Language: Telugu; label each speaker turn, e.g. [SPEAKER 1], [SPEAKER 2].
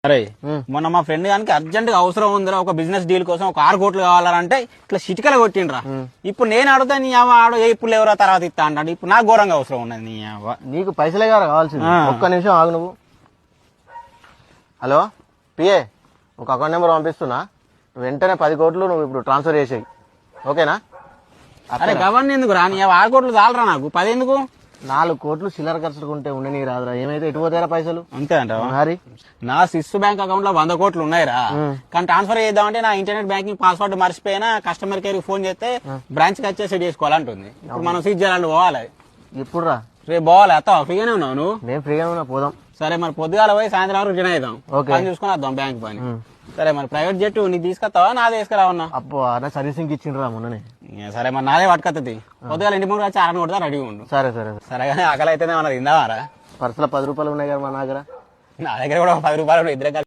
[SPEAKER 1] అరే మొన్న మా ఫ్రెండ్ గానికి అర్జెంట్ గా అవసరం ఉందిరా, ఒక బిజినెస్ డీల్ కోసం ఒక 6 కోట్లు కావాలంటే ఇట్లా చిటికలు కొట్టిండ్రా. ఇప్పుడు నేను అడుగుతా నీ ఆడో ఏ ఇప్పుడు ఎవరో తర్వాత ఇస్తా అంటాడు. ఇప్పుడు నాకు ఘోరంగా అవసరం ఉన్నది. నీ
[SPEAKER 2] నీకు పైసలే కదా కావాల్సింది. ఒక్క నిమిషం ఆగు నువ్వు. హలో పిఏ, ఒక అకౌంట్ నెంబర్ పంపిస్తున్నా, వెంటనే 10 కోట్లు నువ్వు ఇప్పుడు ట్రాన్స్ఫర్ చేసేయి, ఓకేనా?
[SPEAKER 1] అరే గవర్న ఎందుకు రా, నీ 6 కోట్లు చాలరా నాకు, 10 ఎందుకు?
[SPEAKER 2] 4 కోట్లు చిల్లర ఖర్చుకుంటే ఉండని రాదురా. ఏమైతే ఎటు పోతారా పైసలు?
[SPEAKER 1] అంతే అంటావా?
[SPEAKER 2] మరి
[SPEAKER 1] నా సిస్ బ్యాంక్ అకౌంట్ లో 100 కోట్లు ఉన్నాయిరా, కానీ ట్రాన్స్ఫర్ చేద్దామంటే నా ఇంటర్నెట్ బ్యాంకింగ్ పాస్వర్డ్ మర్చిపోయినా కస్టమర్ కేర్ కి ఫోన్ చేస్తే బ్రాంచ్ కి వచ్చే సెట్ చేసుకోవాలంటుంది. ఇప్పుడు మనం స్విట్జర్లాండ్ పోవాలి.
[SPEAKER 2] ఇప్పుడు రా,
[SPEAKER 1] రేపు పోవాలి. అత్తావా? ఫ్రీగానే ఉన్నావు నువ్వు?
[SPEAKER 2] నేను ఫ్రీగా ఉన్నా, పోదాం.
[SPEAKER 1] సరే మరి పొద్దుగాల పోయి సాయంత్రం వరకు రిటర్న్ అవుదాం, పని చూసుకుని వద్దాం బ్యాంక్ పని. సరే మరి ప్రైవేట్ జెట్ నీకు తీసుకొస్తావా నాదే తీసుకురావన్నా?
[SPEAKER 2] అప్పు అన్న సర్వీసింగ్ ఇచ్చిండ్రా మొన్ననే.
[SPEAKER 1] సరే మరి నాదే పట్టుకొస్తుంది. పొద్దుగాల ఇంటి ముందు వచ్చి 6 కొడతా రెడీగా ఉండు.
[SPEAKER 2] సరే సరే
[SPEAKER 1] సరే కానీ ఆకలి అయితేనే మన తిందామారా?
[SPEAKER 2] పర్సులో 10 రూపాయలు ఉన్నాయి కదా మా దగ్గర.
[SPEAKER 1] నా దగ్గర కూడా 10 రూపాయలు ఇద్దరు